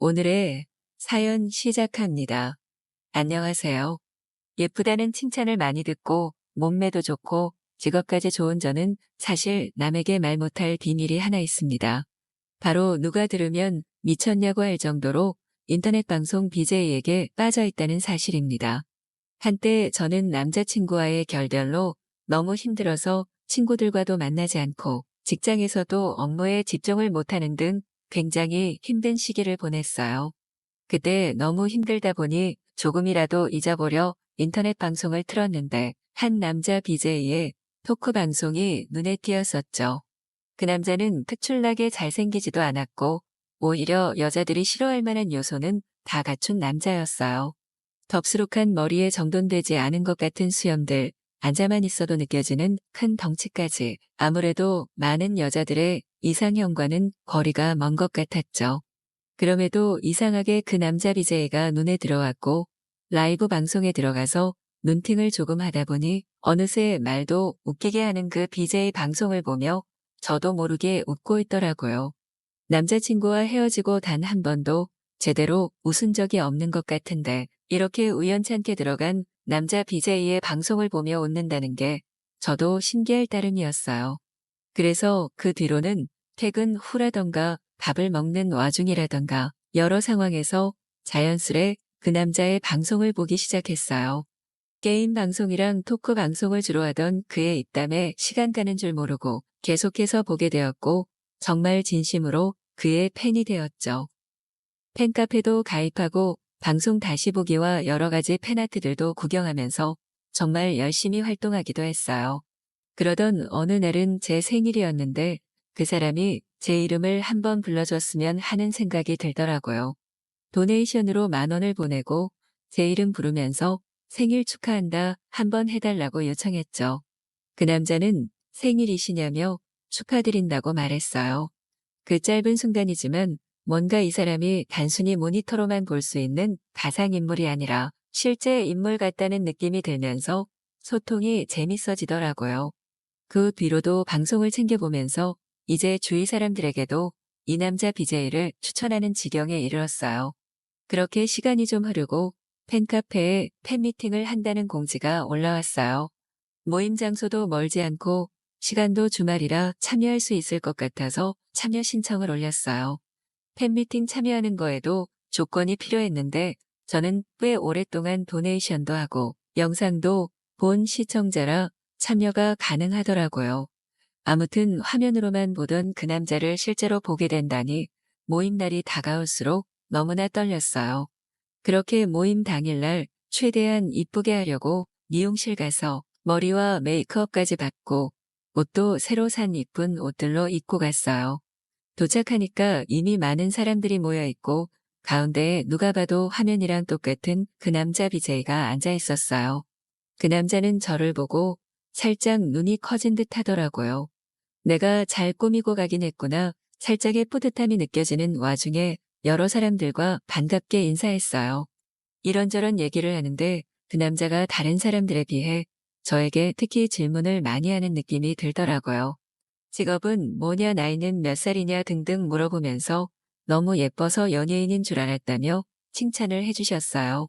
오늘의 사연 시작합니다. 안녕하세요. 예쁘다는 칭찬을 많이 듣고 몸매도 좋고 직업까지 좋은 저는 사실 남에게 말 못할 비밀이 하나 있습니다. 바로 누가 들으면 미쳤냐고 할 정도로 인터넷 방송 BJ에게 빠져 있다는 사실입니다. 한때 저는 남자친구와의 결별로 너무 힘들어서 친구들과도 만나지 않고 직장에서도 업무에 집중을 못하는 등 굉장히 힘든 시기를 보냈어요. 그때 너무 힘들다 보니 조금이라도 잊어보려 인터넷 방송을 틀었는데 한 남자 BJ의 토크 방송이 눈에 띄었었죠. 그 남자는 특출나게 잘생기지도 않았고 오히려 여자들이 싫어할 만한 요소는 다 갖춘 남자였어요. 덥수룩한 머리에 정돈되지 않은 것 같은 수염들, 앉아만 있어도 느껴지는 큰 덩치까지 아무래도 많은 여자들의 이상형과는 거리가 먼 것 같았죠. 그럼에도 이상하게 그 남자 BJ가 눈에 들어왔고 라이브 방송에 들어가서 눈팅을 조금 하다 보니 어느새 말도 웃기게 하는 그 BJ 방송을 보며 저도 모르게 웃고 있더라고요. 남자친구와 헤어지고 단 한 번도 제대로 웃은 적이 없는 것 같은데 이렇게 우연찮게 들어간 남자 BJ의 방송을 보며 웃는다는 게 저도 신기할 따름이었어요. 그래서 그 뒤로는 퇴근 후라던가 밥을 먹는 와중이라던가 여러 상황에서 자연스레 그 남자의 방송을 보기 시작했어요. 게임 방송이랑 토크 방송을 주로 하던 그의 입담에 시간 가는 줄 모르고 계속해서 보게 되었고 정말 진심으로 그의 팬이 되었죠. 팬카페도 가입하고 방송 다시 보기와 여러 가지 팬아트들도 구경하면서 정말 열심히 활동하기도 했어요. 그러던 어느 날은 제 생일이었는데 그 사람이 제 이름을 한번 불러줬으면 하는 생각이 들더라고요. 도네이션으로 10,000원을 보내고 제 이름 부르면서 생일 축하한다 한번 해달라고 요청했죠. 그 남자는 생일이시냐며 축하드린다고 말했어요. 그 짧은 순간이지만 뭔가 이 사람이 단순히 모니터로만 볼 수 있는 가상인물이 아니라 실제 인물 같다는 느낌이 들면서 소통이 재밌어지더라고요. 그 뒤로도 방송을 챙겨보면서 이제 주위 사람들에게도 이 남자 BJ를 추천하는 지경에 이르렀어요. 그렇게 시간이 좀 흐르고 팬카페에 팬미팅을 한다는 공지가 올라왔어요. 모임 장소도 멀지 않고 시간도 주말이라 참여할 수 있을 것 같아서 참여 신청을 올렸어요. 팬미팅 참여하는 거에도 조건이 필요했는데 저는 꽤 오랫동안 도네이션도 하고 영상도 본 시청자라 참여가 가능하더라고요. 아무튼 화면으로만 보던 그 남자를 실제로 보게 된다니 모임 날이 다가올수록 너무나 떨렸어요. 그렇게 모임 당일날 최대한 이쁘게 하려고 미용실 가서 머리와 메이크업까지 받고 옷도 새로 산 이쁜 옷들로 입고 갔어요. 도착하니까 이미 많은 사람들이 모여 있고 가운데에 누가 봐도 화면이랑 똑같은 그 남자 BJ가 앉아 있었어요. 그 남자는 저를 보고 살짝 눈이 커진 듯 하더라고요. 내가 잘 꾸미고 가긴 했구나. 살짝의 뿌듯함이 느껴지는 와중에 여러 사람들과 반갑게 인사했어요. 이런저런 얘기를 하는데 그 남자가 다른 사람들에 비해 저에게 특히 질문을 많이 하는 느낌이 들더라고요. 직업은 뭐냐, 나이는 몇 살이냐 등등 물어보면서 너무 예뻐서 연예인인 줄 알았다며 칭찬을 해주셨어요.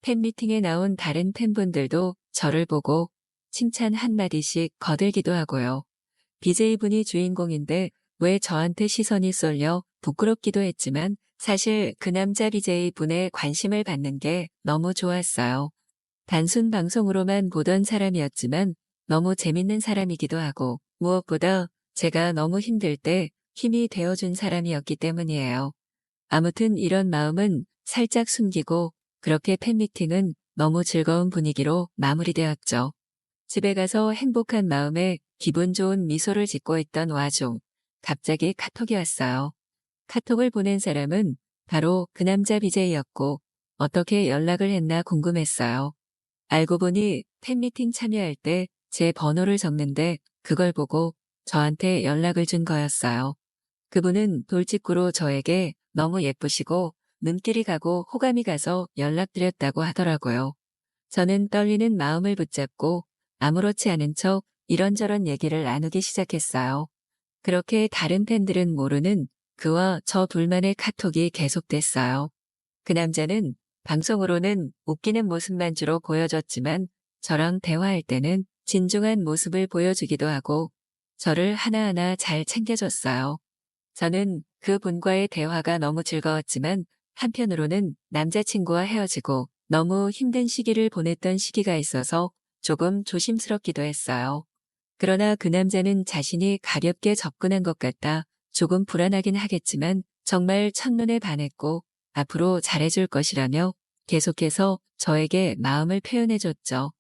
팬미팅에 나온 다른 팬분들도 저를 보고 칭찬 한마디씩 거들기도 하고요. BJ분이 주인공인데 왜 저한테 시선이 쏠려 부끄럽기도 했지만 사실 그 남자 BJ분의 관심을 받는 게 너무 좋았어요. 단순 방송으로만 보던 사람이었지만 너무 재밌는 사람이기도 하고 무엇보다 제가 너무 힘들 때 힘이 되어준 사람이었기 때문이에요. 아무튼 이런 마음은 살짝 숨기고 그렇게 팬미팅은 너무 즐거운 분위기로 마무리되었죠. 집에 가서 행복한 마음에 기분 좋은 미소를 짓고 있던 와중 갑자기 카톡이 왔어요. 카톡을 보낸 사람은 바로 그 남자 BJ였고 어떻게 연락을 했나 궁금했어요. 알고 보니 팬미팅 참여할 때 제 번호를 적는데 그걸 보고 저한테 연락을 준 거였어요. 그분은 돌직구로 저에게 너무 예쁘시고 눈길이 가고 호감이 가서 연락드렸다고 하더라고요. 저는 떨리는 마음을 붙잡고 아무렇지 않은 척 이런저런 얘기를 나누기 시작했어요. 그렇게 다른 팬들은 모르는 그와 저 둘만의 카톡이 계속됐어요. 그 남자는 방송으로는 웃기는 모습만 주로 보여줬지만 저랑 대화할 때는 진중한 모습을 보여주기도 하고 저를 하나하나 잘 챙겨줬어요. 저는 그분과의 대화가 너무 즐거웠지만 한편으로는 남자친구와 헤어지고 너무 힘든 시기를 보냈던 시기가 있어서 조금 조심스럽기도 했어요. 그러나 그 남자는 자신이 가볍게 접근한 것 같다 조금 불안하긴 하겠지만 정말 첫눈에 반했고 앞으로 잘해줄 것이라며 계속해서 저에게 마음을 표현해줬죠.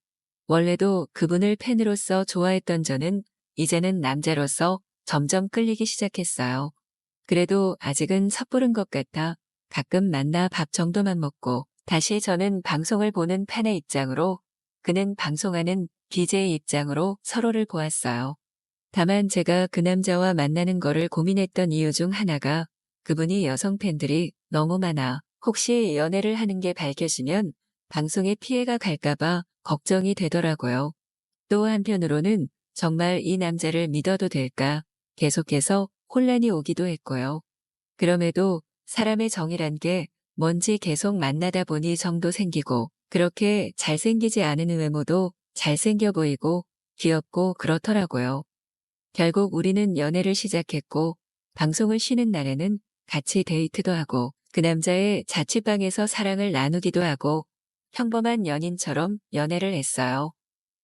원래도 그분을 팬으로서 좋아했던 저는 이제는 남자로서 점점 끌리기 시작했어요. 그래도 아직은 섣부른 것 같아 가끔 만나 밥 정도만 먹고 다시 저는 방송을 보는 팬의 입장으로 그는 방송하는 BJ 입장으로 서로를 보았어요. 다만 제가 그 남자와 만나는 거를 고민했던 이유 중 하나가 그분이 여성 팬들이 너무 많아 혹시 연애를 하는 게 밝혀지면 방송에 피해가 갈까봐 걱정이 되더라고요. 또 한편으로는 정말 이 남자를 믿어도 될까 계속해서 혼란이 오기도 했고요. 그럼에도 사람의 정이란 게 뭔지 계속 만나다 보니 정도 생기고 그렇게 잘생기지 않은 외모도 잘생겨 보이고 귀엽고 그렇더라고요. 결국 우리는 연애를 시작했고 방송을 쉬는 날에는 같이 데이트도 하고 그 남자의 자취방에서 사랑을 나누기도 하고 평범한 연인처럼 연애를 했어요.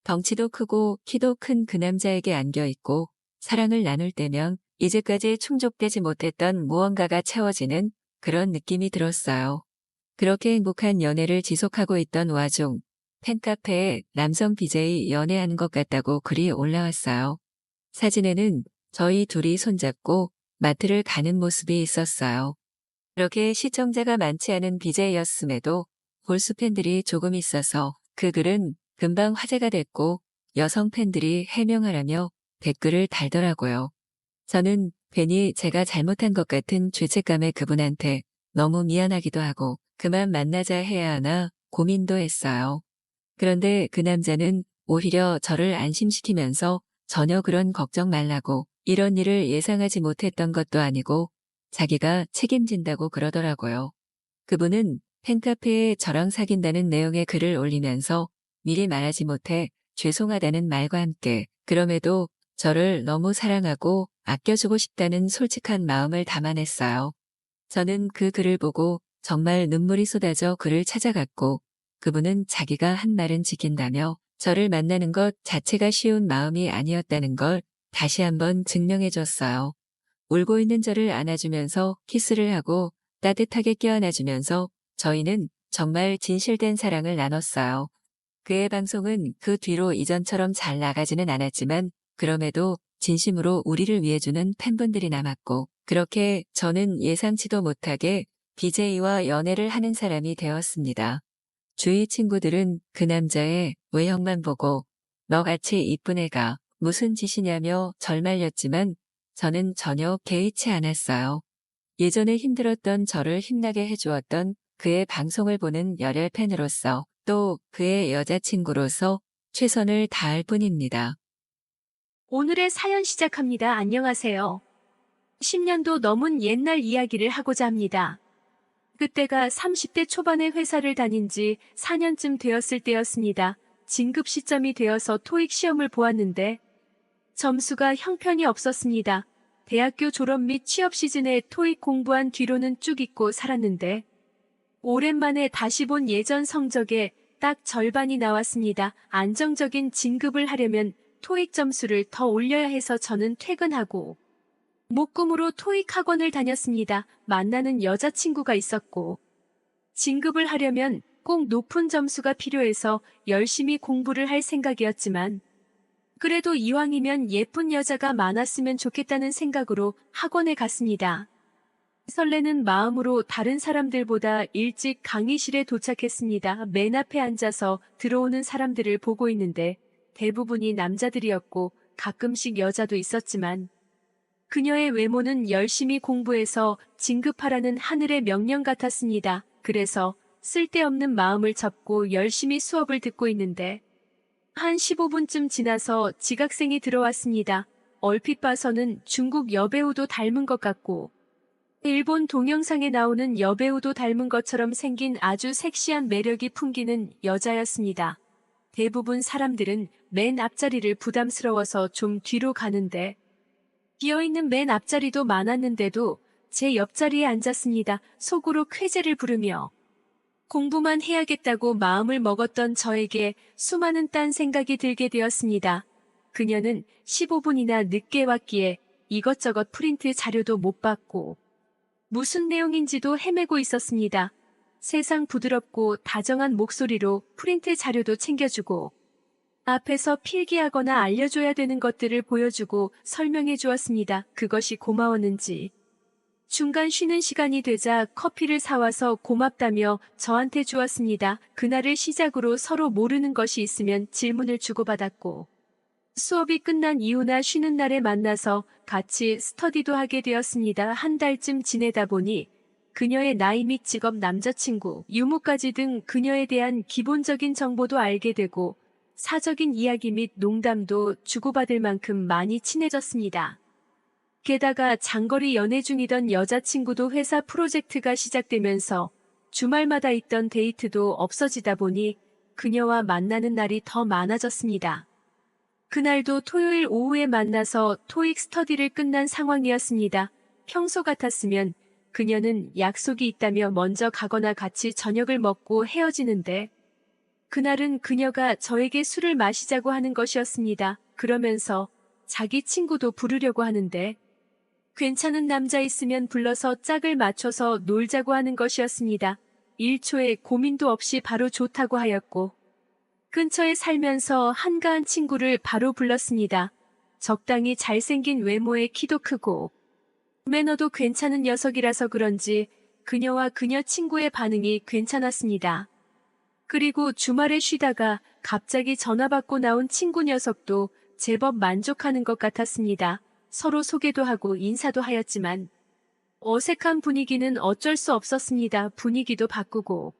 덩치도 크고 키도 큰 그 남자에게 안겨있고 사랑을 나눌 때면 이제까지 충족되지 못했던 무언가가 채워지는 그런 느낌이 들었어요. 그렇게 행복한 연애를 지속하고 있던 와중 팬카페에 남성 BJ 연애하는 것 같다고 글이 올라왔어요. 사진에는 저희 둘이 손잡고 마트를 가는 모습이 있었어요. 그렇게 시청자가 많지 않은 BJ였음에도 골수 팬들이 조금 있어서 그 글은 금방 화제가 됐고 여성 팬들이 해명하라며 댓글을 달더라고요. 저는 괜히 제가 잘못한 것 같은 죄책감에 그분한테 너무 미안하기도 하고 그만 만나자 해야 하나 고민도 했어요. 그런데 그 남자는 오히려 저를 안심시키면서 전혀 그런 걱정 말라고 이런 일을 예상하지 못했던 것도 아니고 자기가 책임진다고 그러더라고요. 그분은 팬카페에 저랑 사귄다는 내용의 글을 올리면서 미리 말하지 못해 죄송하다는 말과 함께 그럼에도 저를 너무 사랑하고 아껴주고 싶다는 솔직한 마음을 담아냈어요. 저는 그 글을 보고 정말 눈물이 쏟아져 그를 찾아갔고 그분은 자기가 한 말은 지킨다며 저를 만나는 것 자체가 쉬운 마음이 아니었다는 걸 다시 한번 증명해 줬어요. 울고 있는 저를 안아주면서 키스를 하고 따뜻하게 껴안아주면서 저희는 정말 진실된 사랑을 나눴어요. 그의 방송은 그 뒤로 이전처럼 잘 나가지는 않았지만 그럼에도 진심으로 우리를 위해 주는 팬분들이 남았고 그렇게 저는 예상치도 못하게 BJ와 연애를 하는 사람이 되었습니다. 주위 친구들은 그 남자의 외형만 보고 너같이 이쁜 애가 무슨 짓이냐며 절말렸지만 저는 전혀 개의치 않았어요. 예전에 힘들었던 저를 힘나게 해주었던 그의 방송을 보는 열혈 팬으로서 또 그의 여자친구로서 최선을 다할 뿐입니다. 오늘의 사연 시작합니다. 안녕하세요. 10년도 넘은 옛날 이야기를 하고자 합니다. 그때가 30대 초반에 회사를 다닌 지 4년쯤 되었을 때였습니다. 진급 시점이 되어서 토익 시험을 보았는데 점수가 형편이 없었습니다. 대학교 졸업 및 취업 시즌에 토익 공부한 뒤로는 쭉 잊고 살았는데 오랜만에 다시 본 예전 성적에 딱 절반이 나왔습니다. 안정적인 진급을 하려면 토익 점수를 더 올려야 해서 저는 퇴근하고 목금으로 토익 학원을 다녔습니다. 만나는 여자친구가 있었고 진급을 하려면 꼭 높은 점수가 필요해서 열심히 공부를 할 생각이었지만 그래도 이왕이면 예쁜 여자가 많았으면 좋겠다는 생각으로 학원에 갔습니다. 설레는 마음으로 다른 사람들보다 일찍 강의실에 도착했습니다. 맨 앞에 앉아서 들어오는 사람들을 보고 있는데 대부분이 남자들이었고 가끔씩 여자도 있었지만 그녀의 외모는 열심히 공부해서 진급하라는 하늘의 명령 같았습니다. 그래서 쓸데없는 마음을 접고 열심히 수업을 듣고 있는데 한 15분쯤 지나서 지각생이 들어왔습니다. 얼핏 봐서는 중국 여배우도 닮은 것 같고 일본 동영상에 나오는 여배우도 닮은 것처럼 생긴 아주 섹시한 매력이 풍기는 여자였습니다. 대부분 사람들은 맨 앞자리를 부담스러워서 좀 뒤로 가는데 비어있는 맨 앞자리도 많았는데도 제 옆자리에 앉았습니다. 속으로 쾌재를 부르며 공부만 해야겠다고 마음을 먹었던 저에게 수많은 딴 생각이 들게 되었습니다. 그녀는 15분이나 늦게 왔기에 이것저것 프린트 자료도 못 받고 무슨 내용인지도 헤매고 있었습니다. 세상 부드럽고 다정한 목소리로 프린트 자료도 챙겨주고 앞에서 필기하거나 알려줘야 되는 것들을 보여주고 설명해 주었습니다. 그것이 고마웠는지. 중간 쉬는 시간이 되자 커피를 사와서 고맙다며 저한테 주었습니다. 그날을 시작으로 서로 모르는 것이 있으면 질문을 주고받았고 수업이 끝난 이후나 쉬는 날에 만나서 같이 스터디도 하게 되었습니다. 한 달쯤 지내다 보니 그녀의 나이 및 직업, 남자친구, 유무까지 등 그녀에 대한 기본적인 정보도 알게 되고 사적인 이야기 및 농담도 주고받을 만큼 많이 친해졌습니다. 게다가 장거리 연애 중이던 여자친구도 회사 프로젝트가 시작되면서 주말마다 있던 데이트도 없어지다 보니 그녀와 만나는 날이 더 많아졌습니다. 그날도 토요일 오후에 만나서 토익 스터디를 끝난 상황이었습니다. 평소 같았으면 그녀는 약속이 있다며 먼저 가거나 같이 저녁을 먹고 헤어지는데 그날은 그녀가 저에게 술을 마시자고 하는 것이었습니다. 그러면서 자기 친구도 부르려고 하는데 괜찮은 남자 있으면 불러서 짝을 맞춰서 놀자고 하는 것이었습니다. 1초의 고민도 없이 바로 좋다고 하였고 근처에 살면서 한가한 친구를 바로 불렀습니다. 적당히 잘생긴 외모에 키도 크고 매너도 괜찮은 녀석이라서 그런지 그녀와 그녀 친구의 반응이 괜찮았습니다. 그리고 주말에 쉬다가 갑자기 전화 받고 나온 친구 녀석도 제법 만족하는 것 같았습니다. 서로 소개도 하고 인사도 하였지만 어색한 분위기는 어쩔 수 없었습니다. 분위기도 바꾸고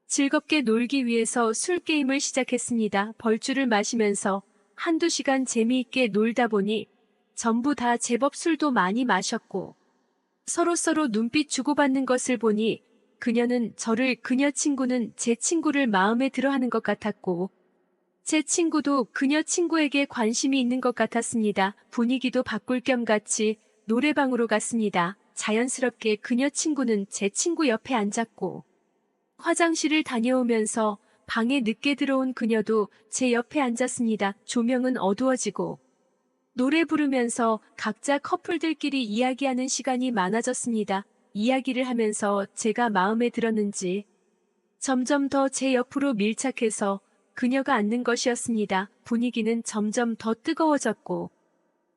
즐겁게 놀기 위해서 술 게임을 시작했습니다. 벌주를 마시면서 한두 시간 재미있게 놀다 보니 전부 다 제법 술도 많이 마셨고 서로서로 눈빛 주고받는 것을 보니 그녀는 저를, 그녀 친구는 제 친구를 마음에 들어하는 것 같았고 제 친구도 그녀 친구에게 관심이 있는 것 같았습니다. 분위기도 바꿀 겸 같이 노래방으로 갔습니다. 자연스럽게 그녀 친구는 제 친구 옆에 앉았고 화장실을 다녀오면서 방에 늦게 들어온 그녀도 제 옆에 앉았습니다. 조명은 어두워지고 노래 부르면서 각자 커플들끼리 이야기하는 시간이 많아졌습니다. 이야기를 하면서 제가 마음에 들었는지 점점 더 제 옆으로 밀착해서 그녀가 앉는 것이었습니다. 분위기는 점점 더 뜨거워졌고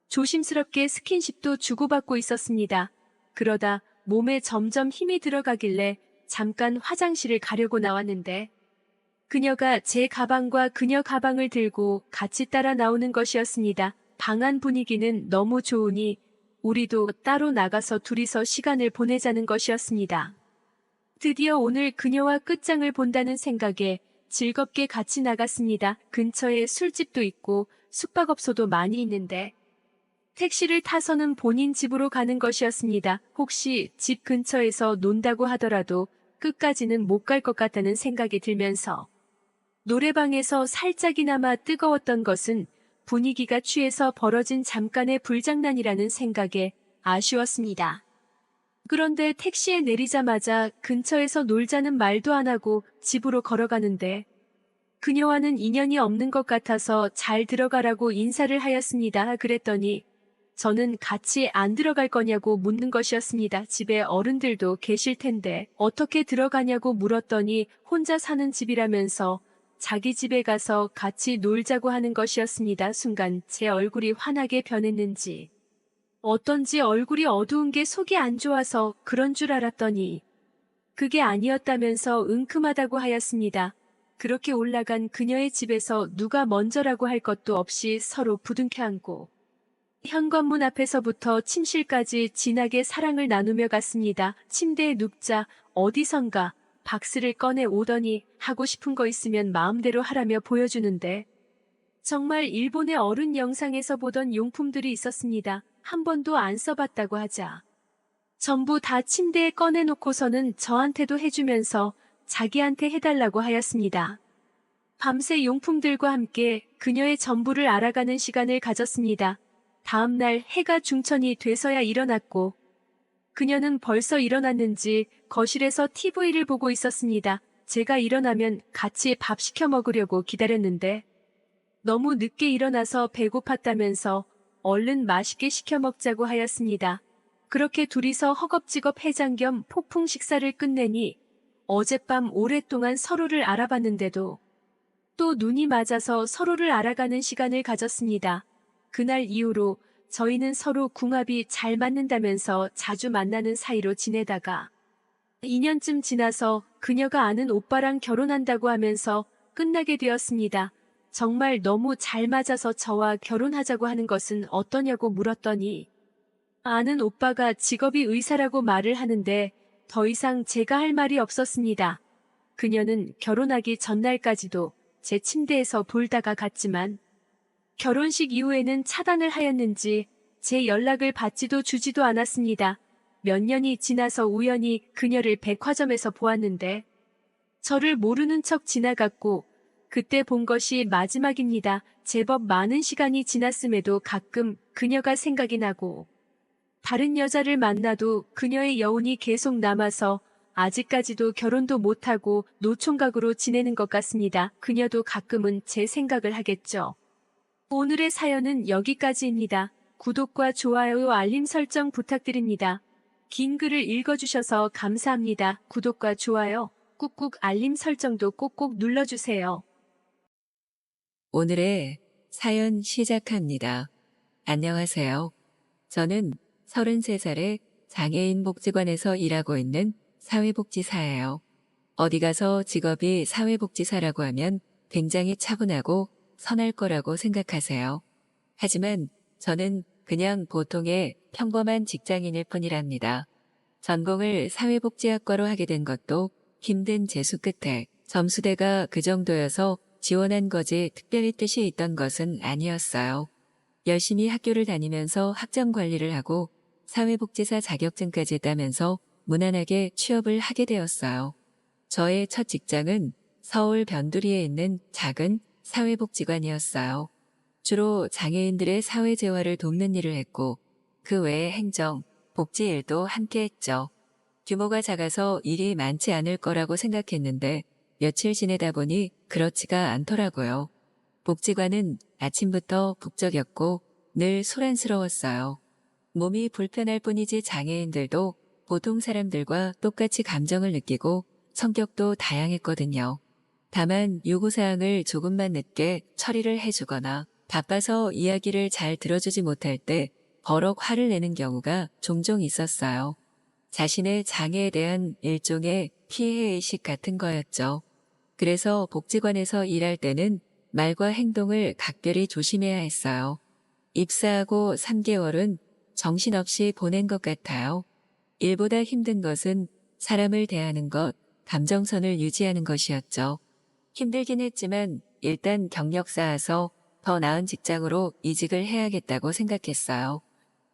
조심스럽게 스킨십도 주고받고 있었습니다. 그러다 몸에 점점 힘이 들어가길래 잠깐 화장실을 가려고 나왔는데 그녀가 제 가방과 그녀 가방을 들고 같이 따라 나오는 것이었습니다. 방 안 분위기는 너무 좋으니 우리도 따로 나가서 둘이서 시간을 보내자는 것이었습니다. 드디어 오늘 그녀와 끝장을 본다는 생각에 즐겁게 같이 나갔습니다. 근처에 술집도 있고 숙박업소도 많이 있는데 택시를 타서는 본인 집으로 가는 것이었습니다. 혹시 집 근처에서 논다고 하더라도 끝까지는 못 갈 것 같다는 생각이 들면서 노래방에서 살짝이나마 뜨거웠던 것은 분위기가 취해서 벌어진 잠깐의 불장난이라는 생각에 아쉬웠습니다. 그런데 택시에 내리자마자 근처에서 놀자는 말도 안 하고 집으로 걸어가는데 그녀와는 인연이 없는 것 같아서 잘 들어가라고 인사를 하였습니다. 그랬더니 저는 같이 안 들어갈 거냐고 묻는 것이었습니다. 집에 어른들도 계실 텐데 어떻게 들어가냐고 물었더니 혼자 사는 집이라면서 자기 집에 가서 같이 놀자고 하는 것이었습니다. 순간 제 얼굴이 환하게 변했는지 어떤지 얼굴이 어두운 게 속이 안 좋아서 그런 줄 알았더니 그게 아니었다면서 은큼하다고 하였습니다. 그렇게 올라간 그녀의 집에서 누가 먼저라고 할 것도 없이 서로 부둥켜 안고 현관문 앞에서부터 침실까지 진하게 사랑을 나누며 갔습니다. 침대에 눕자 어디선가 박스를 꺼내 오더니 하고 싶은 거 있으면 마음대로 하라며 보여주는데 정말 일본의 어른 영상에서 보던 용품들이 있었습니다. 한 번도 안 써봤다고 하자 전부 다 침대에 꺼내놓고서는 저한테도 해주면서 자기한테 해달라고 하였습니다. 밤새 용품들과 함께 그녀의 전부를 알아가는 시간을 가졌습니다. 다음 날 해가 중천이 돼서야 일어났고 그녀는 벌써 일어났는지 거실에서 TV를 보고 있었습니다. 제가 일어나면 같이 밥 시켜 먹으려고 기다렸는데 너무 늦게 일어나서 배고팠다면서 얼른 맛있게 시켜 먹자고 하였습니다. 그렇게 둘이서 허겁지겁 해장 겸 폭풍 식사를 끝내니 어젯밤 오랫동안 서로를 알아봤는데도 또 눈이 맞아서 서로를 알아가는 시간을 가졌습니다. 그날 이후로 저희는 서로 궁합이 잘 맞는다면서 자주 만나는 사이로 지내다가 2년쯤 지나서 그녀가 아는 오빠랑 결혼한다고 하면서 끝나게 되었습니다. 정말 너무 잘 맞아서 저와 결혼하자고 하는 것은 어떠냐고 물었더니 아는 오빠가 직업이 의사라고 말을 하는데 더 이상 제가 할 말이 없었습니다. 그녀는 결혼하기 전날까지도 제 침대에서 볼다가 갔지만 결혼식 이후에는 차단을 하였는지 제 연락을 받지도 주지도 않았습니다. 몇 년이 지나서 우연히 그녀를 백화점에서 보았는데 저를 모르는 척 지나갔고 그때 본 것이 마지막입니다. 제법 많은 시간이 지났음에도 가끔 그녀가 생각이 나고 다른 여자를 만나도 그녀의 여운이 계속 남아서 아직까지도 결혼도 못하고 노총각으로 지내는 것 같습니다. 그녀도 가끔은 제 생각을 하겠죠. 오늘의 사연은 여기까지입니다. 구독과 좋아요, 알림 설정 부탁드립니다. 긴 글을 읽어주셔서 감사합니다. 구독과 좋아요, 꾹꾹 알림 설정도 꼭꼭 눌러주세요. 오늘의 사연 시작합니다. 안녕하세요. 저는 33살의 장애인 복지관에서 일하고 있는 사회복지사예요. 어디 가서 직업이 사회복지사라고 하면 굉장히 차분하고 선할 거라고 생각하세요. 하지만 저는 그냥 보통의 평범한 직장인일 뿐이랍니다. 전공을 사회복지학과로 하게 된 것도 힘든 재수 끝에 점수대가 그 정도여서 지원한 거지 특별히 뜻이 있던 것은 아니었어요. 열심히 학교를 다니면서 학점 관리를 하고 사회복지사 자격증까지 따면서 무난하게 취업을 하게 되었어요. 저의 첫 직장은 서울 변두리에 있는 작은 사회복지관이었어요. 주로 장애인들의 사회재활을 돕는 일을 했고 그 외에 행정, 복지 일도 함께 했죠. 규모가 작아서 일이 많지 않을 거라고 생각했는데 며칠 지내다 보니 그렇지가 않더라고요. 복지관은 아침부터 북적였고 늘 소란스러웠어요. 몸이 불편할 뿐이지 장애인들도 보통 사람들과 똑같이 감정을 느끼고 성격도 다양했거든요. 다만 요구사항을 조금만 늦게 처리를 해주거나 바빠서 이야기를 잘 들어주지 못할 때 버럭 화를 내는 경우가 종종 있었어요. 자신의 장애에 대한 일종의 피해의식 같은 거였죠. 그래서 복지관에서 일할 때는 말과 행동을 각별히 조심해야 했어요. 입사하고 3개월은 정신없이 보낸 것 같아요. 일보다 힘든 것은 사람을 대하는 것, 감정선을 유지하는 것이었죠. 힘들긴 했지만 일단 경력 쌓아서 더 나은 직장으로 이직을 해야겠다고 생각했어요.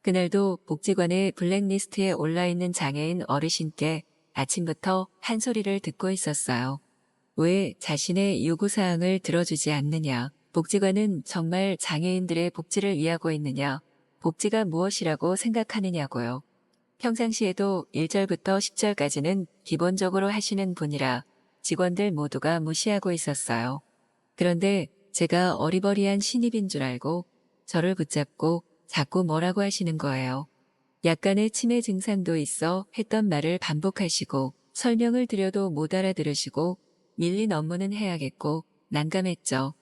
그날도 복지관의 블랙리스트에 올라있는 장애인 어르신께 아침부터 한 소리를 듣고 있었어요. 왜 자신의 요구사항을 들어주지 않느냐? 복지관은 정말 장애인들의 복지를 위하고 있느냐? 복지가 무엇이라고 생각하느냐고요. 평상시에도 1절부터 10절까지는 기본적으로 하시는 분이라 직원들 모두가 무시하고 있었어요. 그런데 제가 어리버리한 신입인 줄 알고 저를 붙잡고 자꾸 뭐라고 하시는 거예요. 약간의 치매 증상도 있어 했던 말을 반복하시고 설명을 드려도 못 알아들으시고 밀린 업무는 해야겠고 난감했죠.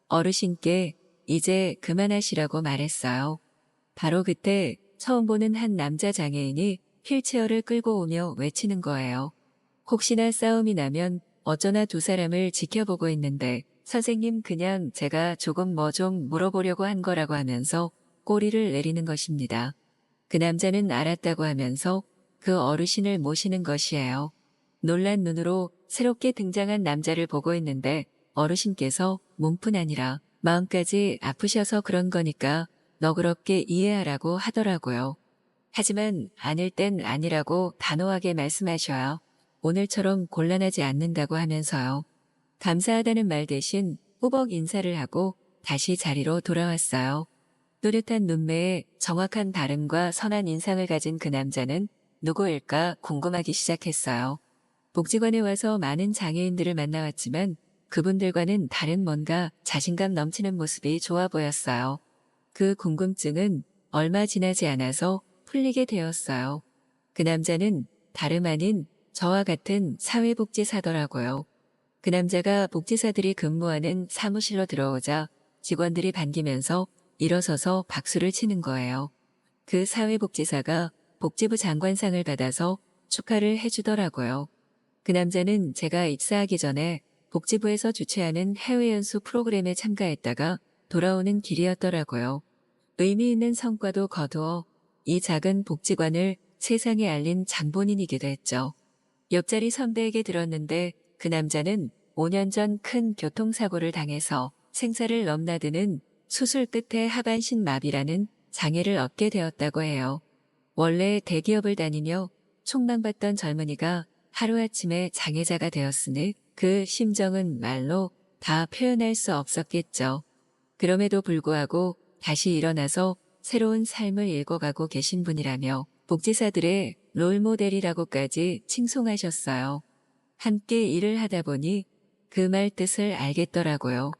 어르신께 이제 그만하시라고 말했어요. 바로 그때 처음 보는 한 남자 장애인이 휠체어를 끌고 오며 외치는 거예요. 혹시나 싸움이 나면 어쩌나 두 사람을 지켜보고 있는데 선생님 그냥 제가 조금 뭐 좀 물어보려고 한 거라고 하면서 꼬리를 내리는 것입니다. 그 남자는 알았다고 하면서 그 어르신을 모시는 것이에요. 놀란 눈으로 새롭게 등장한 남자를 보고 있는데 어르신께서 몸뿐 아니라 마음까지 아프셔서 그런 거니까 너그럽게 이해하라고 하더라고요. 하지만 아닐 땐 아니라고 단호하게 말씀하셔야 오늘처럼 곤란하지 않는다고 하면서요. 감사하다는 말 대신 꾸벅 인사를 하고 다시 자리로 돌아왔어요. 또렷한 눈매에 정확한 발음과 선한 인상을 가진 그 남자는 누구일까 궁금하기 시작했어요. 복지관에 와서 많은 장애인들을 만나왔지만 그분들과는 다른 뭔가 자신감 넘치는 모습이 좋아 보였어요. 그 궁금증은 얼마 지나지 않아서 풀리게 되었어요. 그 남자는 다름 아닌 저와 같은 사회복지사더라고요. 그 남자가 복지사들이 근무하는 사무실로 들어오자 직원들이 반기면서 일어서서 박수를 치는 거예요. 그 사회복지사가 복지부 장관상을 받아서 축하를 해주더라고요. 그 남자는 제가 입사하기 전에 복지부에서 주최하는 해외 연수 프로그램에 참가했다가 돌아오는 길이었더라고요. 의미 있는 성과도 거두어 이 작은 복지관을 세상에 알린 장본인이기도 했죠. 옆자리 선배에게 들었는데 그 남자는 5년 전 큰 교통사고를 당해서 생사를 넘나드는 수술 끝에 하반신 마비라는 장애를 얻게 되었다고 해요. 원래 대기업을 다니며 촉망받던 젊은이가 하루아침에 장애자가 되었으니 그 심정은 말로 다 표현할 수 없었겠죠. 그럼에도 불구하고 다시 일어나서 새로운 삶을 읽어가고 계신 분이라며 복지사들의 롤모델이라고까지 칭송하셨어요. 함께 일을 하다 보니 그 말 뜻을 알겠더라고요.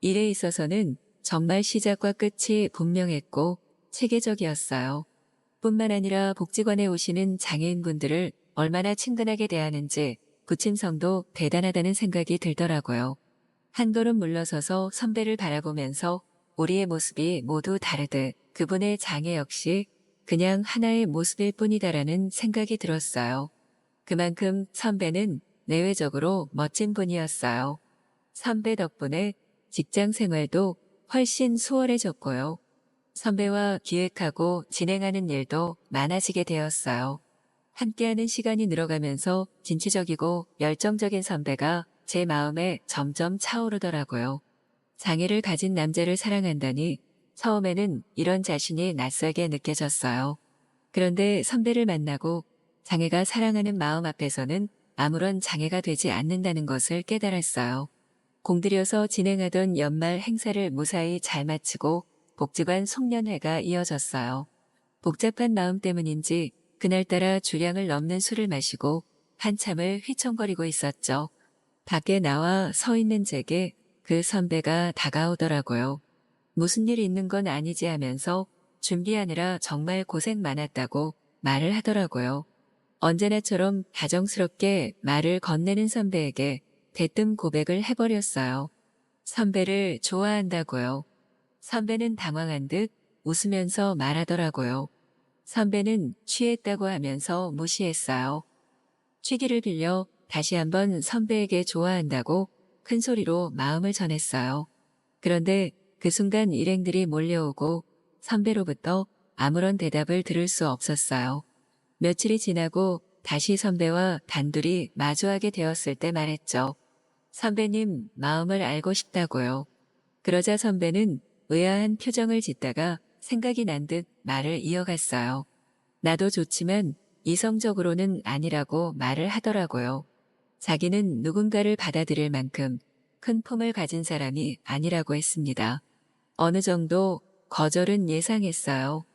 일에 있어서는 정말 시작과 끝이 분명했고 체계적이었어요. 뿐만 아니라 복지관에 오시는 장애인분들을 얼마나 친근하게 대하는지 부침성도 대단하다는 생각이 들더라고요. 한 걸음 물러서서 선배를 바라보면서 우리의 모습이 모두 다르듯 그분의 장애 역시 그냥 하나의 모습일 뿐이다라는 생각이 들었어요. 그만큼 선배는 내외적으로 멋진 분이었어요. 선배 덕분에 직장 생활도 훨씬 수월해졌고요. 선배와 기획하고 진행하는 일도 많아지게 되었어요. 함께하는 시간이 늘어가면서 진취적이고 열정적인 선배가 제 마음에 점점 차오르더라고요. 장애를 가진 남자를 사랑한다니 처음에는 이런 자신이 낯설게 느껴졌어요. 그런데 선배를 만나고 장애가 사랑하는 마음 앞에서는 아무런 장애가 되지 않는다는 것을 깨달았어요. 공들여서 진행하던 연말 행사를 무사히 잘 마치고 복지관 송년회가 이어졌어요. 복잡한 마음 때문인지 그날따라 주량을 넘는 술을 마시고 한참을 휘청거리고 있었죠. 밖에 나와 서 있는 제게 그 선배가 다가오더라고요. 무슨 일 있는 건 아니지 하면서 준비하느라 정말 고생 많았다고 말을 하더라고요. 언제나처럼 다정스럽게 말을 건네는 선배에게 대뜸 고백을 해버렸어요. 선배를 좋아한다고요. 선배는 당황한 듯 웃으면서 말하더라고요. 선배는 취했다고 하면서 무시했어요. 취기를 빌려 다시 한번 선배에게 좋아한다고 큰 소리로 마음을 전했어요. 그런데 그 순간 일행들이 몰려오고 선배로부터 아무런 대답을 들을 수 없었어요. 며칠이 지나고 다시 선배와 단둘이 마주하게 되었을 때 말했죠. 선배님 마음을 알고 싶다고요. 그러자 선배는 의아한 표정을 짓다가 생각이 난 듯 말을 이어갔어요. 나도 좋지만 이성적으로는 아니라고 말을 하더라고요. 자기는 누군가를 받아들일 만큼 큰 품을 가진 사람이 아니라고 했습니다. 어느 정도 거절은 예상했어요.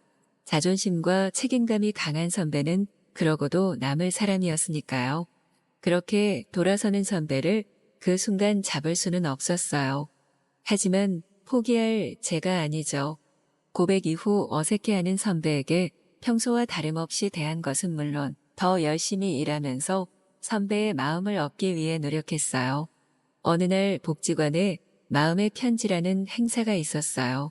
자존심과 책임감이 강한 선배는 그러고도 남을 사람이었으니까요. 그렇게 돌아서는 선배를 그 순간 잡을 수는 없었어요. 하지만 포기할 제가 아니죠. 고백 이후 어색해하는 선배에게 평소와 다름없이 대한 것은 물론 더 열심히 일하면서 선배의 마음을 얻기 위해 노력했어요. 어느 날 복지관에 마음의 편지라는 행사가 있었어요.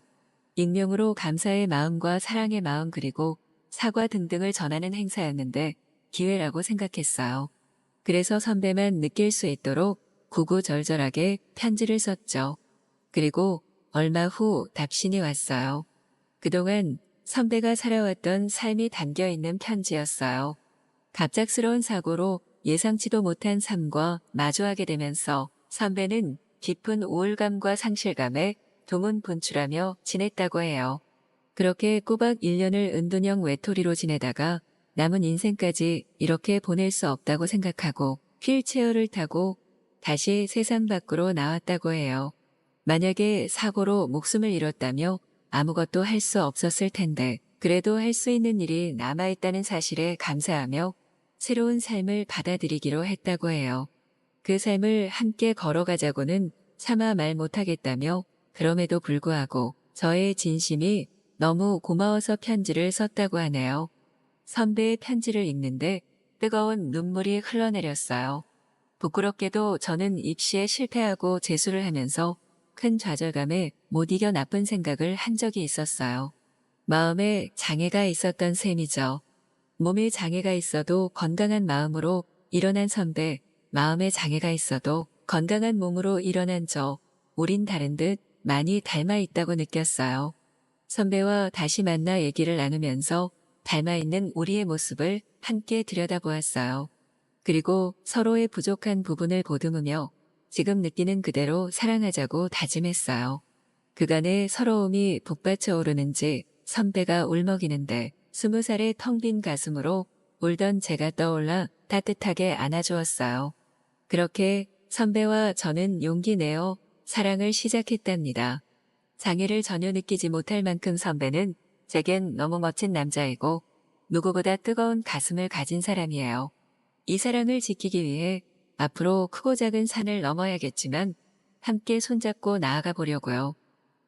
익명으로 감사의 마음과 사랑의 마음 그리고 사과 등등을 전하는 행사였는데 기회라고 생각했어요. 그래서 선배만 느낄 수 있도록 구구절절하게 편지를 썼죠. 그리고 얼마 후 답신이 왔어요. 그동안 선배가 살아왔던 삶이 담겨있는 편지였어요. 갑작스러운 사고로 예상치도 못한 삶과 마주하게 되면서 선배는 깊은 우울감과 상실감에 두문분출하며 지냈다고 해요. 그렇게 꼬박 1년을 은둔형 외톨이로 지내다가 남은 인생까지 이렇게 보낼 수 없다고 생각하고 휠체어를 타고 다시 세상 밖으로 나왔다고 해요. 만약에 사고로 목숨을 잃었다며 아무것도 할 수 없었을 텐데 그래도 할 수 있는 일이 남아있다는 사실에 감사하며 새로운 삶을 받아들이기로 했다고 해요. 그 삶을 함께 걸어가자고는 차마 말 못하겠다며 그럼에도 불구하고 저의 진심이 너무 고마워서 편지를 썼다고 하네요. 선배의 편지를 읽는데 뜨거운 눈물이 흘러내렸어요. 부끄럽게도 저는 입시에 실패하고 재수를 하면서 큰 좌절감에 못 이겨 나쁜 생각을 한 적이 있었어요. 마음에 장애가 있었던 셈이죠. 몸에 장애가 있어도 건강한 마음으로 일어난 선배, 마음에 장애가 있어도 건강한 몸으로 일어난 저, 우린 다른 듯 많이 닮아 있다고 느꼈어요. 선배와 다시 만나 얘기를 나누면서 닮아있는 우리의 모습을 함께 들여다보았어요. 그리고 서로의 부족한 부분을 보듬으며 지금 느끼는 그대로 사랑하자고 다짐했어요. 그간의 서러움이 북받쳐 오르는지 선배가 울먹이는데 20살의 텅 빈 가슴으로 울던 제가 떠올라 따뜻하게 안아주었어요. 그렇게 선배와 저는 용기 내어 사랑을 시작했답니다. 장애를 전혀 느끼지 못할 만큼 선배는 제겐 너무 멋진 남자이고 누구보다 뜨거운 가슴을 가진 사람이에요. 이 사랑을 지키기 위해 앞으로 크고 작은 산을 넘어야겠지만 함께 손잡고 나아가 보려고요.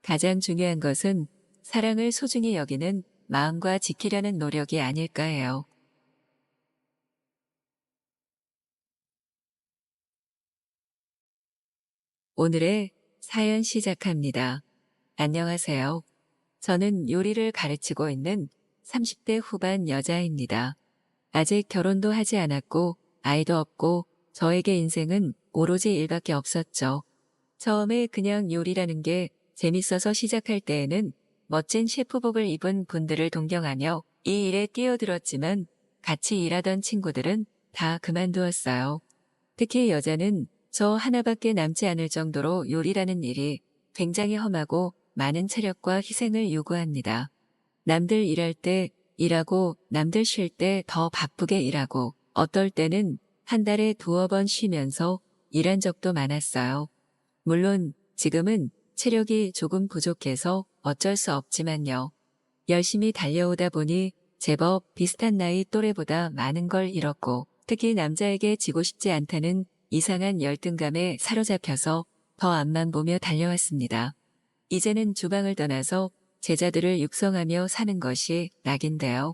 가장 중요한 것은 사랑을 소중히 여기는 마음과 지키려는 노력이 아닐까 해요. 오늘의 사연 시작합니다. 안녕하세요. 저는 요리를 가르치고 있는 30대 후반 여자입니다. 아직 결혼도 하지 않았고 아이도 없고 저에게 인생은 오로지 일밖에 없었죠. 처음에 그냥 요리라는 게 재밌어서 시작할 때에는 멋진 셰프복을 입은 분들을 동경하며 이 일에 뛰어들었지만 같이 일하던 친구들은 다 그만두었어요. 특히 여자는 저 하나밖에 남지 않을 정도로 요리라는 일이 굉장히 험하고 많은 체력과 희생을 요구합니다. 남들 일할 때 일하고 남들 쉴 때 더 바쁘게 일하고 어떨 때는 한 달에 2-번 쉬면서 일한 적도 많았어요. 물론 지금은 체력이 조금 부족해서 어쩔 수 없지만요. 열심히 달려오다 보니 제법 비슷한 나이 또래보다 많은 걸 잃었고 특히 남자에게 지고 싶지 않다는 이상한 열등감에 사로잡혀서 더 앞만 보며 달려왔습니다. 이제는 주방을 떠나서 제자들을 육성하며 사는 것이 낙인데요.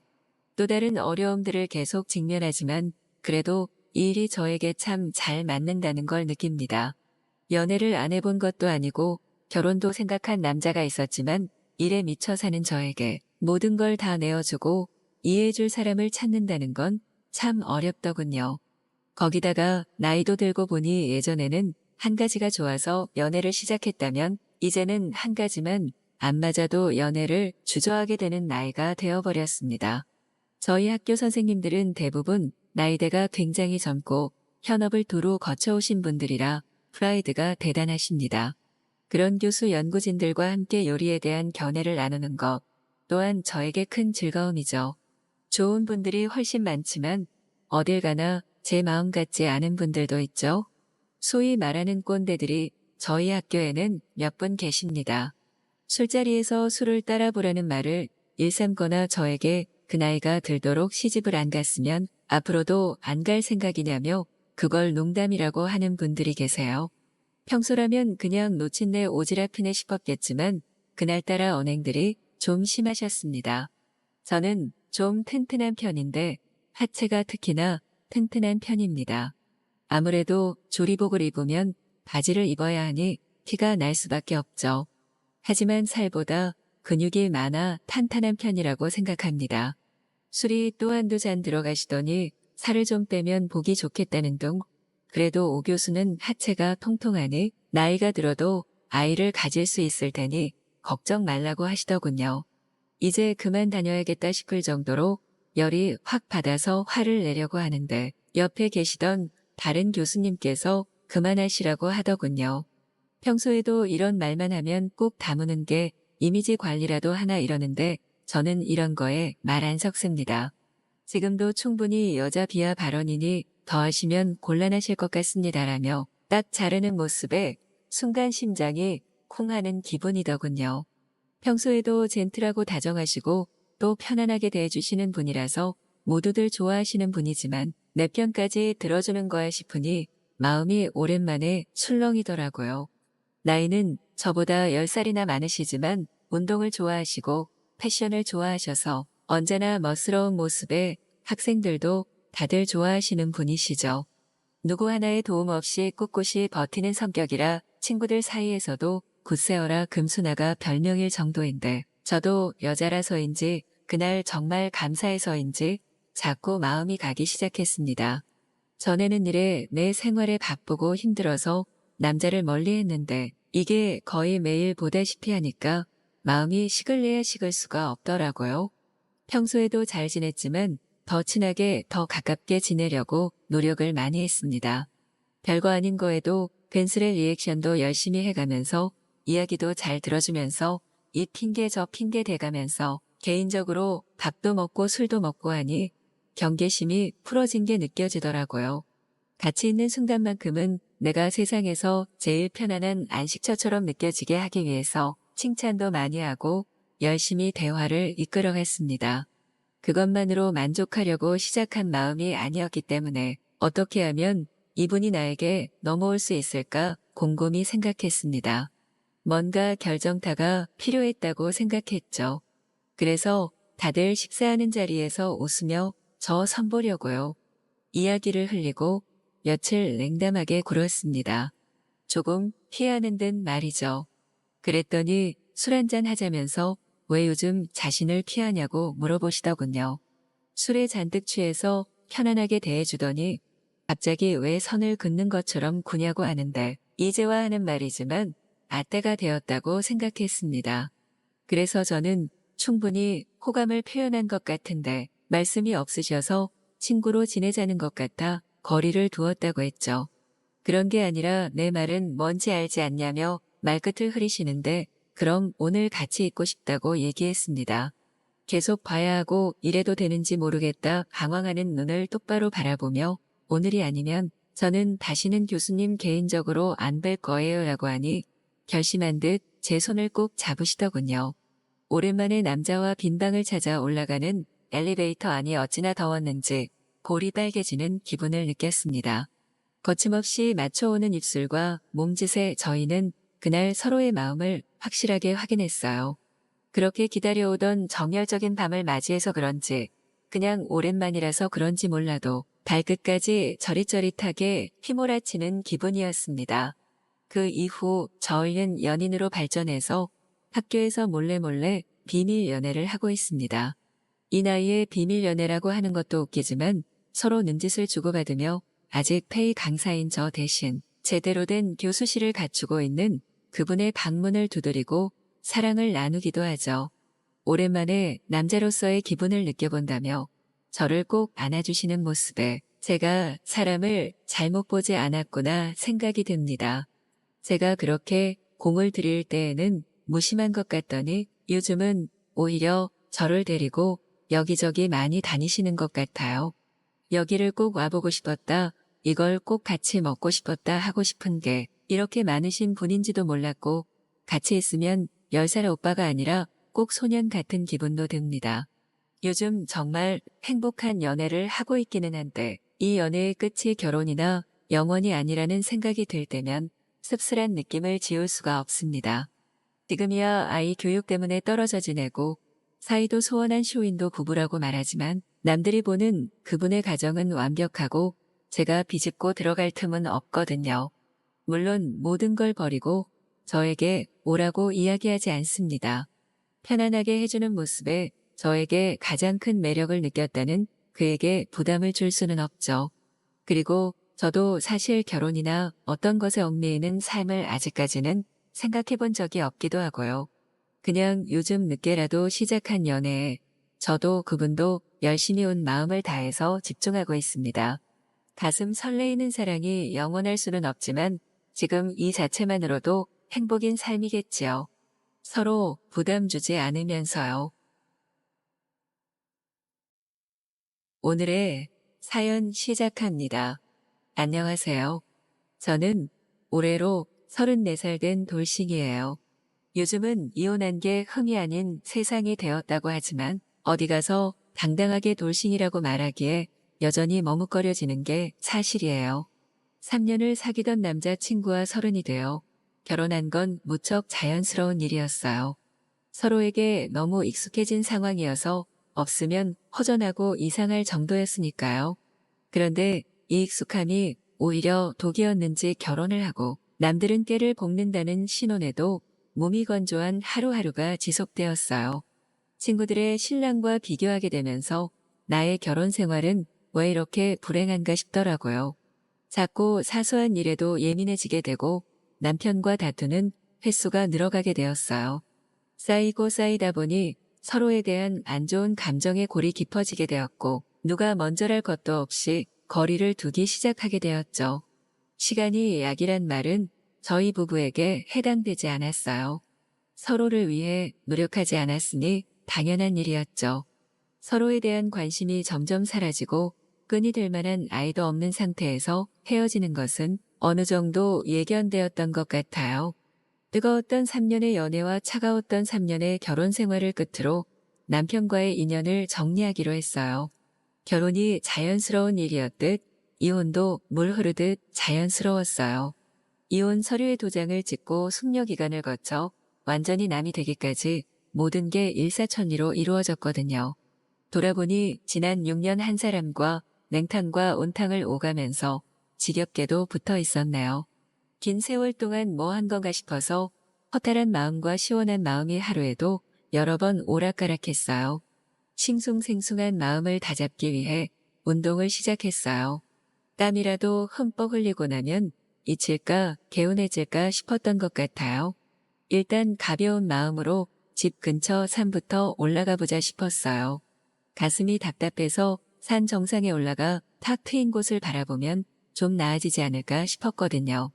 또 다른 어려움들을 계속 직면하지만 그래도 이 일이 저에게 참 잘 맞는다는 걸 느낍니다. 연애를 안 해본 것도 아니고 결혼도 생각한 남자가 있었지만 일에 미쳐 사는 저에게 모든 걸 다 내어주고 이해해줄 사람을 찾는다는 건 참 어렵더군요. 거기다가 나이도 들고 보니 예전에는 한 가지가 좋아서 연애를 시작했다면 이제는 한 가지만 안 맞아도 연애를 주저하게 되는 나이가 되어버렸습니다. 저희 학교 선생님들은 대부분 나이대가 굉장히 젊고 현업을 두루 거쳐오신 분들이라 프라이드가 대단하십니다. 그런 교수 연구진들과 함께 요리에 대한 견해를 나누는 것 또한 저에게 큰 즐거움이죠. 좋은 분들이 훨씬 많지만 어딜 가나 제 마음 같지 않은 분들도 있죠. 소위 말하는 꼰대들이 저희 학교에는 몇 분 계십니다. 술자리에서 술을 따라보라는 말을 일삼거나 저에게 그 나이가 들도록 시집을 안 갔으면 앞으로도 안 갈 생각이냐며 그걸 농담이라고 하는 분들이 계세요. 평소라면 그냥 놓친내 오지랖이네 싶었겠지만 그날따라 언행들이 좀 심하셨습니다. 저는 좀 튼튼한 편인데 하체가 특히나 튼튼한 편입니다. 아무래도 조리복을 입으면 바지를 입어야 하니 티가 날 수밖에 없죠. 하지만 살보다 근육이 많아 탄탄한 편이라고 생각합니다. 술이 또 한두 잔 들어가시더니 살을 좀 빼면 보기 좋겠다는 둥. 그래도 오 교수는 하체가 통통하니 나이가 들어도 아이를 가질 수 있을 테니 걱정 말라고 하시더군요. 이제 그만 다녀야겠다 싶을 정도로 열이 확 받아서 화를 내려고 하는데 옆에 계시던 다른 교수님께서 그만하시라고 하더군요. 평소에도 이런 말만 하면 꼭 다무는 게 이미지 관리라도 하나 이러는데 저는 이런 거에 말 안 섞습니다. 지금도 충분히 여자 비하 발언이니 더 하시면 곤란하실 것 같습니다라며 딱 자르는 모습에 순간 심장이 쿵 하는 기분이더군요. 평소에도 젠틀하고 다정하시고 또 편안하게 대해주시는 분이라서 모두들 좋아하시는 분이지만 내 편까지 들어주는 거야 싶으니 마음이 오랜만에 출렁이더라고요. 나이는 저보다 10살이나 많으시지만 운동을 좋아하시고 패션을 좋아하셔서 언제나 멋스러운 모습에 학생들도 다들 좋아하시는 분이시죠. 누구 하나의 도움 없이 꿋꿋이 버티는 성격이라 친구들 사이에서도 굿세어라 금수나가 별명일 정도인데 저도 여자라서인지 그날 정말 감사해서인지 자꾸 마음이 가기 시작했습니다. 전에는 일에 내 생활에 바쁘고 힘들어서 남자를 멀리했는데 이게 거의 매일 보다시피 하니까 마음이 식을래야 식을 수가 없더라고요. 평소에도 잘 지냈지만 더 친하게 더 가깝게 지내려고 노력을 많이 했습니다. 별거 아닌 거에도 괜스레 리액션도 열심히 해가면서 이야기도 잘 들어주면서 이 핑계 저 핑계 대가면서 개인적으로 밥도 먹고 술도 먹고 하니 경계심이 풀어진 게 느껴지더라고요. 같이 있는 순간만큼은 내가 세상에서 제일 편안한 안식처처럼 느껴지게 하기 위해서 칭찬도 많이 하고 열심히 대화를 이끌어갔습니다. 그것만으로 만족하려고 시작한 마음이 아니었기 때문에 어떻게 하면 이분이 나에게 넘어올 수 있을까 곰곰이 생각했습니다. 뭔가 결정타가 필요했다고 생각했죠. 그래서 다들 식사하는 자리에서 웃으며 저 선보려고요. 이야기를 흘리고 며칠 냉담하게 굴었습니다. 조금 피하는 듯 말이죠. 그랬더니 술 한잔 하자면서 왜 요즘 자신을 피하냐고 물어보시더군요. 술에 잔뜩 취해서 편안하게 대해주더니 갑자기 왜 선을 긋는 것처럼 구냐고 하는데 이제와 하는 말이지만 아때가 되었다고 생각했습니다. 그래서 저는 충분히 호감을 표현한 것 같은데 말씀이 없으셔서 친구로 지내자는 것 같아 거리를 두었다고 했죠. 그런 게 아니라 내 말은 뭔지 알지 않냐며 말끝을 흐리시는데 그럼 오늘 같이 있고 싶다고 얘기했습니다. 계속 봐야 하고 이래도 되는지 모르겠다 방황하는 눈을 똑바로 바라보며 오늘이 아니면 저는 다시는 교수님 개인적으로 안 뵐 거예요 라고 하니 결심한 듯 제 손을 꼭 잡으시더군요. 오랜만에 남자와 빈방을 찾아 올라가는 엘리베이터 안이 어찌나 더웠는지 볼이 빨개지는 기분을 느꼈습니다. 거침없이 맞춰오는 입술과 몸짓에 저희는 그날 서로의 마음을 확실하게 확인했어요. 그렇게 기다려오던 정열적인 밤을 맞이해서 그런지 그냥 오랜만이라서 그런지 몰라도 발끝까지 저릿저릿하게 휘몰아치는 기분이었습니다. 그 이후 저희는 연인으로 발전해서 학교에서 몰래 비밀 연애를 하고 있습니다. 이 나이에 비밀 연애라고 하는 것도 웃기지만 서로 눈짓을 주고받으며 아직 페이 강사인 저 대신 제대로 된 교수실을 갖추고 있는 그분의 방문을 두드리고 사랑을 나누기도 하죠. 오랜만에 남자로서의 기분을 느껴본다며 저를 꼭 안아주시는 모습에 제가 사람을 잘못 보지 않았구나 생각이 듭니다. 제가 그렇게 공을 들일 때에는 무심한 것 같더니 요즘은 오히려 저를 데리고 여기저기 많이 다니시는 것 같아요. 여기를 꼭 와보고 싶었다. 이걸 꼭 같이 먹고 싶었다 하고 싶은 게 이렇게 많으신 분인지도 몰랐고 같이 있으면 10살 오빠가 아니라 꼭 소년 같은 기분도 듭니다. 요즘 정말 행복한 연애를 하고 있기는 한데 이 연애의 끝이 결혼이나 영원이 아니라는 생각이 들 때면 씁쓸한 느낌을 지울 수가 없습니다. 지금이야 아이 교육 때문에 떨어져 지내고 사이도 소원한 쇼윈도 부부라고 말하지만 남들이 보는 그분의 가정은 완벽하고 제가 비집고 들어갈 틈은 없거든요. 물론 모든 걸 버리고 저에게 오라고 이야기하지 않습니다. 편안하게 해주는 모습에 저에게 가장 큰 매력을 느꼈다는 그에게 부담을 줄 수는 없죠. 그리고 저도 사실 결혼이나 어떤 것에 얽매이는 삶을 아직까지는 생각해 본 적이 없기도 하고요. 그냥 요즘 늦게라도 시작한 연애에 저도 그분도 열심히 온 마음을 다해서 집중하고 있습니다. 가슴 설레이는 사랑이 영원할 수는 없지만 지금 이 자체만으로도 행복인 삶이겠지요. 서로 부담 주지 않으면서요. 오늘의 사연 시작합니다. 안녕하세요. 저는 올해로 34살 된 돌싱이에요. 요즘은 이혼한 게 흠이 아닌 세상이 되었다고 하지만 어디 가서 당당하게 돌싱이라고 말하기에 여전히 머뭇거려지는 게 사실이에요. 3년을 사귀던 남자친구와 서른이 되어 결혼한 건 무척 자연스러운 일이었어요. 서로에게 너무 익숙해진 상황이어서 없으면 허전하고 이상할 정도였으니까요. 그런데 이 익숙함이 오히려 독이었는지 결혼을 하고 남들은 깨를 볶는다는 신혼에도 몸이 건조한 하루하루가 지속되었어요. 친구들의 신랑과 비교하게 되면서 나의 결혼 생활은 왜 이렇게 불행한가 싶더라고요. 작고 사소한 일에도 예민해지게 되고 남편과 다투는 횟수가 늘어가게 되었어요. 쌓이고 쌓이다 보니 서로에 대한 안 좋은 감정의 골이 깊어지게 되었고 누가 먼저랄 것도 없이 거리를 두기 시작하게 되었죠. 시간이 약이란 말은 저희 부부에게 해당되지 않았어요. 서로를 위해 노력하지 않았으니 당연한 일이었죠. 서로에 대한 관심이 점점 사라지고 끈이 될 만한 아이도 없는 상태에서 헤어지는 것은 어느 정도 예견되었던 것 같아요. 뜨거웠던 3년의 연애와 차가웠던 3년의 결혼 생활을 끝으로 남편과의 인연을 정리하기로 했어요. 결혼이 자연스러운 일이었듯 이혼도 물 흐르듯 자연스러웠어요. 이혼 서류의 도장을 찍고 숙려 기간을 거쳐 완전히 남이 되기까지 모든 게 일사천리로 이루어졌거든요. 돌아보니 지난 6년 한 사람과 냉탕과 온탕을 오가면서 지겹게도 붙어 있었네요. 긴 세월 동안 뭐 한 건가 싶어서 허탈한 마음과 시원한 마음이 하루에도 여러 번 오락가락했어요. 싱숭생숭한 마음을 다잡기 위해 운동을 시작했어요. 땀이라도 흠뻑 흘리고 나면 잊힐까 개운해질까 싶었던 것 같아요. 일단 가벼운 마음으로 집 근처 산부터 올라가 보자 싶었어요. 가슴이 답답해서 산 정상에 올라가 탁 트인 곳을 바라보면 좀 나아지지 않을까 싶었거든요.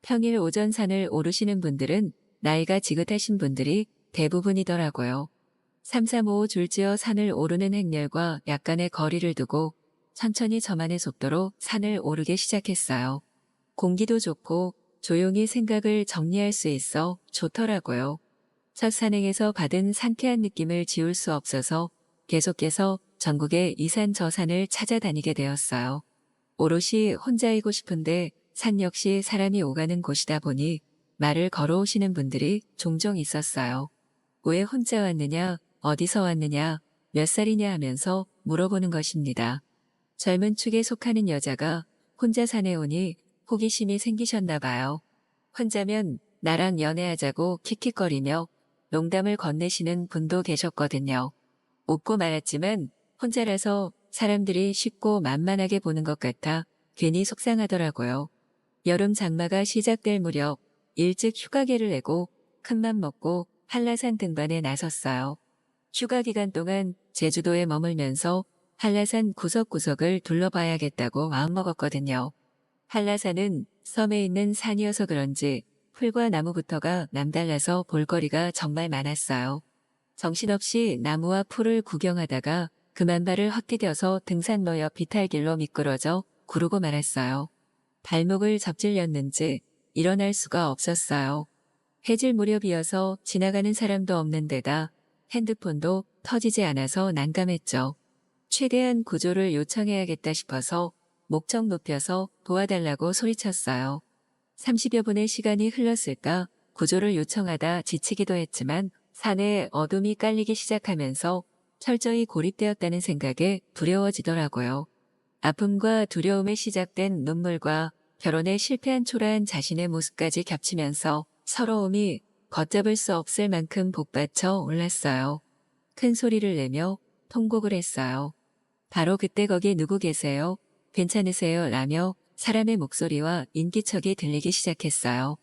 평일 오전 산을 오르시는 분들은 나이가 지긋하신 분들이 대부분이더라고요. 3, 4, 5 줄지어 산을 오르는 행렬과 약간의 거리를 두고 천천히 저만의 속도로 산을 오르기 시작했어요. 공기도 좋고 조용히 생각을 정리할 수 있어 좋더라고요. 첫 산행에서 받은 상쾌한 느낌을 지울 수 없어서 계속해서 전국의 이 산 저 산을 찾아다니게 되었어요. 오롯이 혼자이고 싶은데 산 역시 사람이 오가는 곳이다 보니 말을 걸어오시는 분들이 종종 있었어요. 왜 혼자 왔느냐, 어디서 왔느냐, 몇 살이냐 하면서 물어보는 것입니다. 젊은 축에 속하는 여자가 혼자 산에 오니 호기심이 생기셨나 봐요. 혼자면 나랑 연애하자고 킥킥거리며 농담을 건네시는 분도 계셨거든요. 웃고 말았지만 혼자라서 사람들이 쉽고 만만하게 보는 것 같아 괜히 속상하더라고요. 여름 장마가 시작될 무렵 일찍 휴가계를 내고 큰맘 먹고 한라산 등반에 나섰어요. 휴가 기간 동안 제주도에 머물면서 한라산 구석구석을 둘러봐야겠다고 마음먹었거든요. 한라산은 섬에 있는 산이어서 그런지 풀과 나무부터가 남달라서 볼거리가 정말 많았어요. 정신없이 나무와 풀을 구경하다가 그만 발을 헛디뎌서 등산로 옆 비탈길로 미끄러져 구르고 말았어요. 발목을 접질렸는지 일어날 수가 없었어요. 해질 무렵이어서 지나가는 사람도 없는 데다 핸드폰도 터지지 않아서 난감했죠. 최대한 구조를 요청해야겠다 싶어서 목청 높여서 도와달라고 소리쳤어요. 30여 분의 시간이 흘렀을까 구조를 요청하다 지치기도 했지만 산에 어둠이 깔리기 시작하면서 철저히 고립되었다는 생각에 두려워지더라고요. 아픔과 두려움에 시작된 눈물과 결혼에 실패한 초라한 자신의 모습까지 겹치면서 서러움이 걷잡을 수 없을 만큼 복받쳐 올랐어요. 큰 소리를 내며 통곡을 했어요. 바로 그때 거기 누구 계세요? 괜찮으세요? 라며 사람의 목소리와 인기척이 들리기 시작했어요.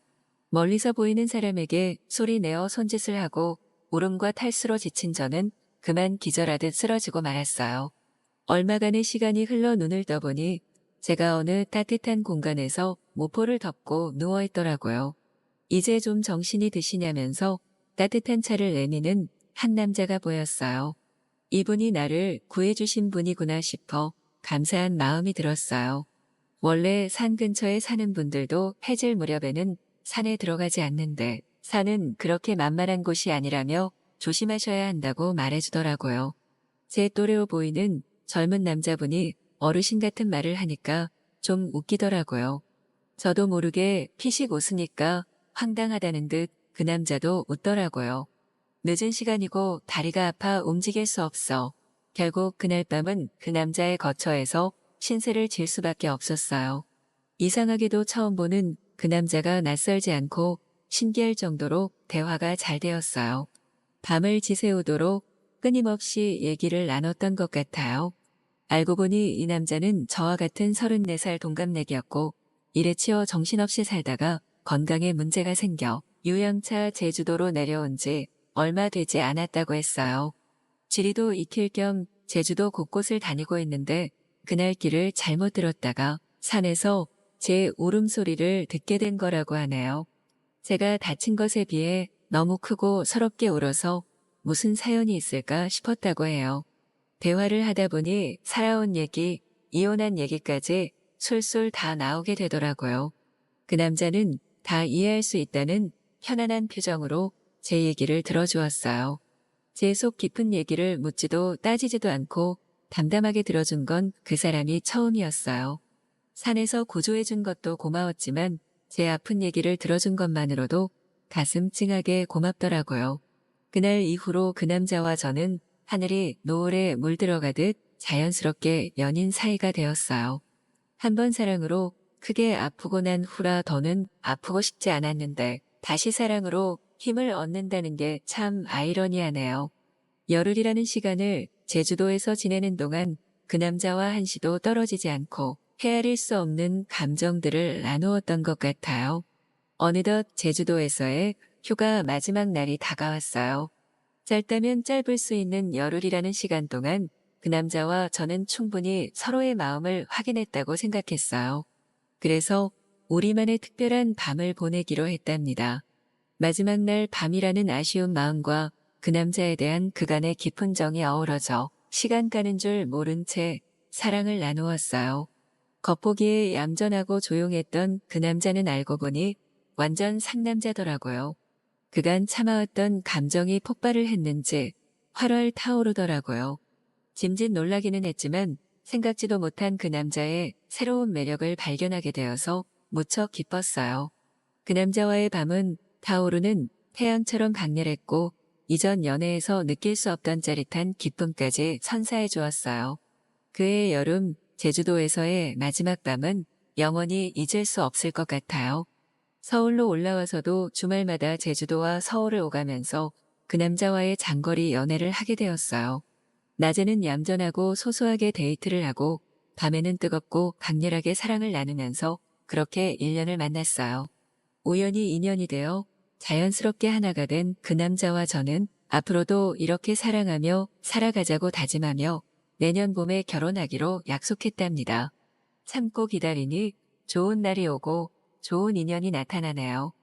멀리서 보이는 사람에게 소리 내어 손짓을 하고 울음과 탈수로 지친 저는 그만 기절하듯 쓰러지고 말았어요. 얼마간의 시간이 흘러 눈을 떠보니 제가 어느 따뜻한 공간에서 모포를 덮고 누워있더라고요. 이제 좀 정신이 드시냐면서 따뜻한 차를 내미는 한 남자가 보였어요. 이분이 나를 구해주신 분이구나 싶어 감사한 마음이 들었어요. 원래 산 근처에 사는 분들도 해질 무렵에는 산에 들어가지 않는데 산은 그렇게 만만한 곳이 아니라며 조심하셔야 한다고 말해주더라고요. 제 또래로 보이는 젊은 남자분이 어르신 같은 말을 하니까 좀 웃기더라고요. 저도 모르게 피식 웃으니까 황당하다는 듯 그 남자도 웃더라고요. 늦은 시간이고 다리가 아파 움직일 수 없어. 결국 그날 밤은 그 남자의 거처에서 신세를 질 수밖에 없었어요. 이상하게도 처음 보는 그 남자가 낯설지 않고 신기할 정도로 대화가 잘 되었어요. 밤을 지새우도록 끊임없이 얘기를 나눴던 것 같아요. 알고 보니 이 남자는 저와 같은 34살 동갑내기였고 일에 치여 정신없이 살다가 건강에 문제가 생겨 유영차 제주도로 내려온 지 얼마 되지 않았다고 했어요. 지리도 익힐 겸 제주도 곳곳을 다니고 있는데 그날 길을 잘못 들었다가 산에서 제 울음소리를 듣게 된 거라고 하네요. 제가 다친 것에 비해 너무 크고 서럽게 울어서 무슨 사연이 있을까 싶었다고 해요. 대화를 하다 보니 살아온 얘기, 이혼한 얘기까지 술술 다 나오게 되더라고요. 그 남자는 다 이해할 수 있다는 편안한 표정으로 제 얘기를 들어주었어요. 제 속 깊은 얘기를 묻지도 따지지도 않고 담담하게 들어준 건 그 사람이 처음이었어요. 산에서 구조해준 것도 고마웠지만 제 아픈 얘기를 들어준 것만으로도 가슴 찡하게 고맙더라고요. 그날 이후로 그 남자와 저는 하늘이 노을에 물들어가듯 자연스럽게 연인 사이가 되었어요. 한 번 사랑으로 크게 아프고 난 후라 더는 아프고 싶지 않았는데 다시 사랑으로 힘을 얻는다는 게 참 아이러니하네요. 열흘이라는 시간을 제주도에서 지내는 동안 그 남자와 한시도 떨어지지 않고 헤아릴 수 없는 감정들을 나누었던 것 같아요. 어느덧 제주도에서의 휴가 마지막 날이 다가왔어요. 짧다면 짧을 수 있는 열흘이라는 시간 동안 그 남자와 저는 충분히 서로의 마음을 확인했다고 생각했어요. 그래서 우리만의 특별한 밤을 보내기로 했답니다. 마지막 날 밤이라는 아쉬운 마음과 그 남자에 대한 그간의 깊은 정이 어우러져 시간 가는 줄 모른 채 사랑을 나누었어요. 겉보기에 얌전하고 조용했던 그 남자는 알고 보니 완전 상남자더라고요. 그간 참아왔던 감정이 폭발을 했는지 활활 타오르더라고요. 짐짓 놀라기는 했지만 생각지도 못한 그 남자의 새로운 매력을 발견하게 되어서 무척 기뻤어요. 그 남자와의 밤은 타오르는 태양처럼 강렬했고 이전 연애에서 느낄 수 없던 짜릿한 기쁨까지 선사해 주었어요. 그해 여름 제주도에서의 마지막 밤은 영원히 잊을 수 없을 것 같아요. 서울로 올라와서도 주말마다 제주도와 서울을 오가면서 그 남자와의 장거리 연애를 하게 되었어요. 낮에는 얌전하고 소소하게 데이트를 하고 밤에는 뜨겁고 강렬하게 사랑을 나누면서 그렇게 1년을 만났어요. 우연히 인연이 되어 자연스럽게 하나가 된 그 남자와 저는 앞으로도 이렇게 사랑하며 살아가자고 다짐하며 내년 봄에 결혼하기로 약속했답니다. 참고 기다리니 좋은 날이 오고 좋은 인연이 나타나네요.